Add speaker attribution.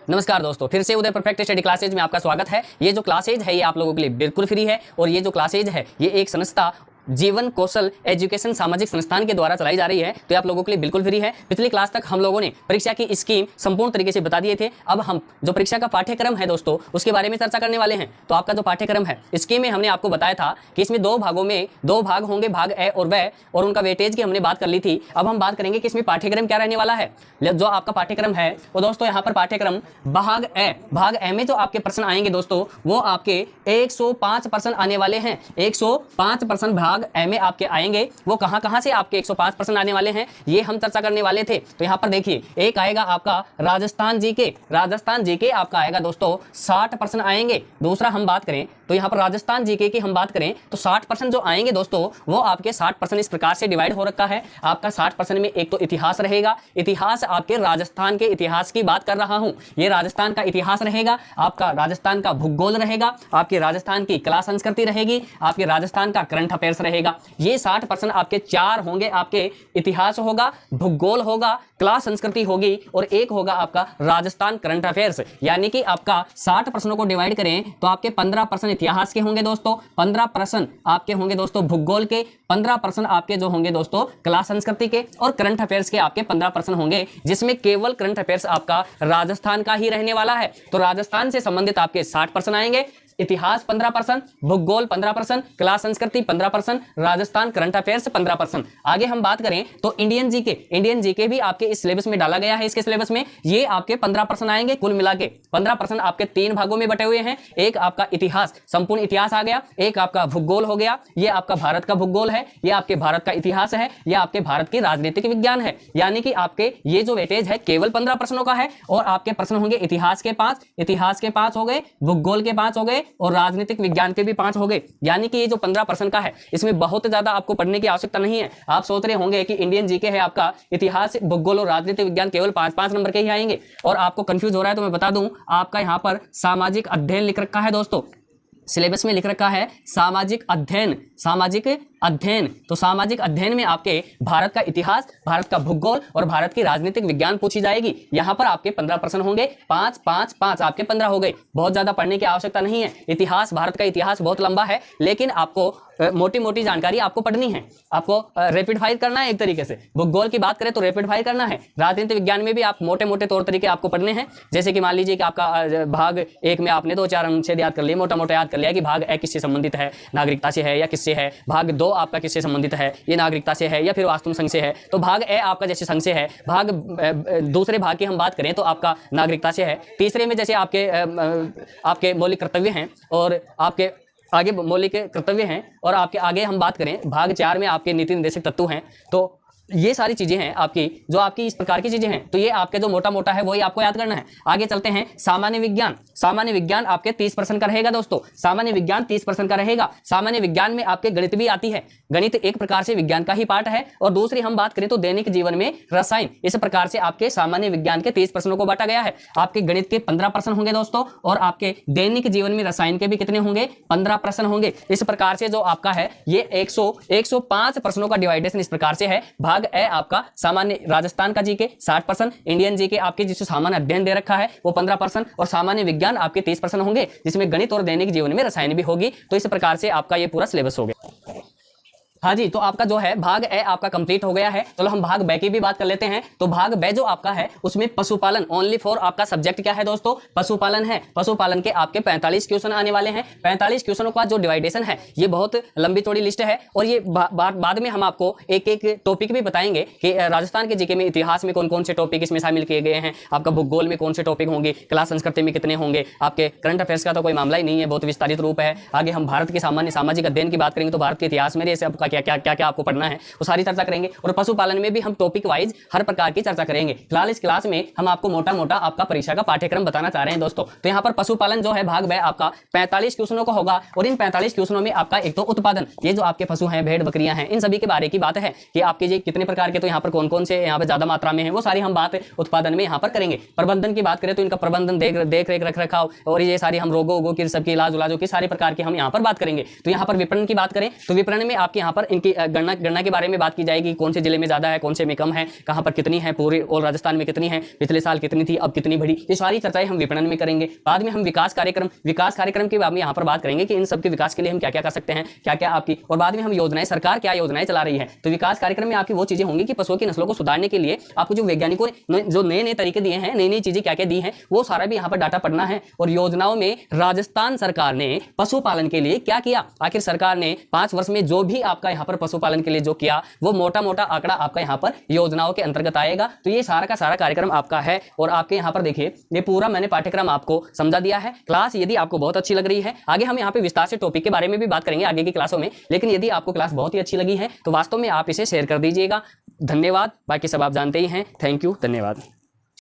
Speaker 1: नमस्कार दोस्तों, फिर से उदय परफेक्ट स्टडी क्लासेज में आपका स्वागत है। ये जो क्लासेज है ये आप लोगों के लिए बिल्कुल फ्री है और ये जो क्लासेज है ये एक संस्था जीवन कौशल एजुकेशन सामाजिक संस्थान के द्वारा चलाई जा रही है, तो आप लोगों के लिए बिल्कुल फ्री है। पिछली क्लास तक हम लोगों ने परीक्षा की स्कीम संपूर्ण तरीके से बता दिए थे। अब हम जो परीक्षा का पाठ्यक्रम है दोस्तों उसके बारे में चर्चा करने वाले हैं। तो आपका जो पाठ्यक्रम है स्कीम में हमने आपको बताया था कि इसमें दो भाग होंगे, भाग ए और ब, और उनका वेटेज की हमने बात कर ली थी। अब हम बात करेंगे कि इसमें पाठ्यक्रम क्या रहने वाला है। जो आपका पाठ्यक्रम है वो दोस्तों यहाँ पर पाठ्यक्रम भाग ए में जो आपके प्रश्न आएंगे दोस्तों वो आपके 105 प्रश्न आने वाले हैं। 105 प्रश्न भाग ए में आपके आएंगे। वो कहां से आपके 105 प्रश्न आने वाले हैं ये हम चर्चा करने वाले थे। तो यहाँ पर देखिए, एक आएगा आपका राजस्थान जीके आपका आएगा दोस्तों 60 प्रश्न आएंगे। दूसरा हम बात करें तो यहाँ पर राजस्थान जीके की हम बात करें तो 60% जो आएंगे दोस्तों वो आपके 60% इस प्रकार से डिवाइड हो रखा है। आपका 60% में एक तो इतिहास रहेगा, इतिहास आपके राजस्थान के इतिहास की बात कर रहा हूं, ये राजस्थान का इतिहास रहेगा। आपका राजस्थान का भूगोल रहेगा, आपके राजस्थान की कला संस्कृति रहेगी, आपके राजस्थान का करंट अफेयर्स रहेगा। ये 60% आपके चार होंगे, आपके इतिहास होगा, भूगोल होगा, कला संस्कृति होगी और एक होगा आपका राजस्थान करंट अफेयर्स। यानी कि आपका 60 प्रश्नों को डिवाइड करें तो आपके 15% इतिहास के होंगे दोस्तों, 15% आपके होंगे दोस्तों भूगोल के, 15% आपके जो होंगे दोस्तों कला संस्कृति के, और करंट अफेयर्स के आपके 15% होंगे, जिसमें केवल करंट अफेयर्स आपका राजस्थान का ही रहने वाला है। तो राजस्थान से संबंधित आपके 60% आएंगे, इतिहास 15%, भूगोल 15%, कला संस्कृति 15%, राजस्थान करंट अफेयर्स 15%। आगे हम बात करें तो इंडियन जीके भी आपके इस सिलेबस में डाला गया है। इसके सिलेबस में ये आपके 15% आएंगे। कुल मिला के 15% आपके 3 भागों में बटे हुए हैं। एक आपका इतिहास, संपूर्ण इतिहास आ गया, एक आपका भूगोल हो गया, ये आपका भारत का भूगोल है, ये आपके भारत का इतिहास है, ये आपके भारत की राजनीतिक विज्ञान है। यानी कि आपके ये जो वेटेज है केवल 15 प्रश्नों का है और आपके प्रश्न होंगे इतिहास के 5 हो गए, भूगोल के 5 हो गए और राजनीतिक विज्ञान के भी 5 हो गए। यानी कि ये जो 15% का है इसमें बहुत ज्यादा आपको पढ़ने की आवश्यकता नहीं है। आप सोच रहे होंगे कि इंडियन जीके है आपका, इतिहास भूगोल और राजनीतिक विज्ञान केवल 5-5 नंबर के ही आएंगे और आपको कंफ्यूज हो रहा है तो मैं बता दूं, आपका यहाँ पर सामाजिक अध्ययन लिख रखा है दोस्तों, सिलेबस में लिख रखा है सामाजिक अध्ययन। तो सामाजिक अध्ययन में आपके भारत का इतिहास, भारत का भूगोल और भारत की राजनीतिक विज्ञान पूछी जाएगी। यहाँ पर आपके 15% होंगे, 5 आपके 15 हो गए। बहुत ज्यादा पढ़ने की आवश्यकता नहीं है। इतिहास, भारत का इतिहास बहुत लंबा है, लेकिन आपको मोटी मोटी जानकारी आपको पढ़नी है, आपको रैपिड फायर करना है एक तरीके से। भूगोल की बात करें तो रैपिड फायर करना है। राजनीतिक विज्ञान में भी आप मोटे मोटे तौर तरीके आपको पढ़ने हैं। जैसे कि मान लीजिए कि आपका भाग 1 में आपने 2-4 अनुच्छेद याद कर लिए, मोटा मोटा याद कर लिया कि भाग ए किससे संबंधित है, नागरिकता से है या किससे है। भाग 2 आपका किससे संबंधित है, ये नागरिकता से है या फिर वास्तु संघ से है। तो भाग ए आपका जैसे संघ से है, भाग दूसरे भाग की हम बात करें तो आपका नागरिकता से है। तीसरे में जैसे आपके मौलिक कर्तव्य हैं और आपके आगे मौलिक कर्तव्य हैं, और आपके आगे हम बात करें भाग 4 में आपके नीति निर्देशक तत्व हैं। तो ये सारी चीजें हैं आपकी, जो आपकी इस प्रकार की चीजें हैं। तो ये आपके जो मोटा मोटा है वही आपको याद करना है। आगे चलते हैं, सामान्य विज्ञान आपके 30% का रहेगा दोस्तों। सामान्य विज्ञान 30% का रहेगा। सामान्य विज्ञान में आपके गणित भी आती है। गणित एक प्रकार से विज्ञान का ही पार्ट है। और दूसरी हम बात करें तो दैनिक जीवन में रसायन, इस प्रकार से आपके सामान्य विज्ञान के 30% को बांटा गया है। आपके गणित के 15% होंगे दोस्तों, और आपके दैनिक जीवन में रसायन के भी कितने होंगे, 15% होंगे। इस प्रकार से जो आपका है ये 105 प्रश्नों का डिवाइडेशन इस प्रकार से है। भाग ए आपका सामान्य राजस्थान का जीके 60%, इंडियन जीके आपके जिससे सामान्य अध्ययन दे रखा है वो 15% और सामान्य विज्ञान आपके 30% होंगे, जिसमें गणित और दैनिक जीवन में रसायन भी होगी। तो इस प्रकार से आपका ये पूरा सिलेबस हो गया। हाँ जी, तो आपका जो है भाग ए आपका कंप्लीट हो गया है। चलो हम भाग बे की भी बात कर लेते हैं। तो भाग बे जो आपका है उसमें पशुपालन, ओनली फॉर आपका सब्जेक्ट क्या है दोस्तों, पशुपालन है। पशुपालन के आपके 45 क्वेश्चन आने वाले हैं। 45 क्वेश्चनों का जो डिवाइडेशन है ये बहुत लंबी चौड़ी लिस्ट है, और ये बाद में हम आपको एक एक टॉपिक भी बताएंगे कि राजस्थान के जीके में इतिहास में कौन कौन से टॉपिक इसमें शामिल किए गए हैं, आपका भूगोल में कौन से टॉपिक होंगे, कला संस्कृति में कितने होंगे, आपके करंट अफेयर्स का तो कोई मामला ही नहीं है, बहुत विस्तारित रूप है। आगे हम भारत के सामान्य सामाजिक अध्ययन की बात करेंगे तो भारत के इतिहास में जैसे आपका क्या आपको पढ़ना है वो सारी चर्चा करेंगे। और पशुपालन में भी हम टॉपिक वाइज हर प्रकार की चर्चा करेंगे। फिलहाल इस क्लास में हम आपको मोटा मोटा आपका परीक्षा का पाठ्यक्रम बताना चाह रहे हैं दोस्तों। तो यहाँ पर पशुपालन जो है भाग में आपका 45 क्वेश्चनों का होगा, और इन 45 क्वेश्चनों में आपका एक तो उत्पादन, ये जो आपके पशु हैं, भेड़ बकरियां हैं, इन सभी के बारे की बात है कि आपके ये कितने प्रकार के, तो यहाँ पर कौन कौन से यहाँ पर ज्यादा मात्रा में है वो सारी हम बात उत्पादन में यहाँ पर करेंगे। प्रबंधन की बात करें तो इनका प्रबंधन, देख रेख रख रखाव और ये सारी हम रोगों की सबकी इलाजों की सारी प्रकार की हम यहाँ पर बात करेंगे। तो यहाँ पर विपणन की बात करें तो विपणन में आपके यहाँ पर पर इनकी गणना के बारे में बात की जाएगी, कौन से जिले में ज़्यादा है, कौन से में कम है, कहाँ पर कितनी है, पूरे और राजस्थान में कितनी है, पिछले साल कितनी थी, अब कितनी बढ़ी। ये सारी चर्चाएं हम विपणन में करेंगे। बाद में हम विकास कार्यक्रम के बाद में यहाँ पर बात करेंगे कि इन सबके विकास के लिए हम क्या क्या कर सकते हैं, क्या क्या आपकी, और बाद में हम योजनाएं, सरकार क्या योजनाएं चला रही है। तो विकास कार्यक्रम में आपकी वो चीजें होंगी कि पशुओं की नस्लों को सुधारने के लिए आपको जो वैज्ञानिकों ने जो नए नए तरीके दिए हैं, नई नई चीजें क्या क्या दी हैं, वो सारा भी यहाँ पर डाटा पढ़ना है। और योजनाओं में राजस्थान सरकार ने पशुपालन के लिए क्या किया, आखिर सरकार ने 5 वर्ष में जो भी आपका यहाँ पर पशुपालन के लिए जो किया, वो मोटा मोटा आंकड़ा आपका यहाँ पर योजनाओं के अंतर्गत आएगा। तो ये सारा का सारा कार्यक्रम आपका है। और आपके यहाँ पर देखिए, ये पूरा मैंने पाठ्यक्रम आपको समझा दिया है। क्लास यदि आपको बहुत अच्छी लग रही है, आगे हम यहाँ पे विस्तार से टॉपिक के बारे में भी बात करेंगे आगे की क्लासों में, लेकिन यदि आपको क्लास बहुत ही अच्छी लगी है तो वास्तव में आप इसे शेयर कर दीजिएगा। धन्यवाद। बाकी सब आप जानते ही हैं। थैंक यू, धन्यवाद।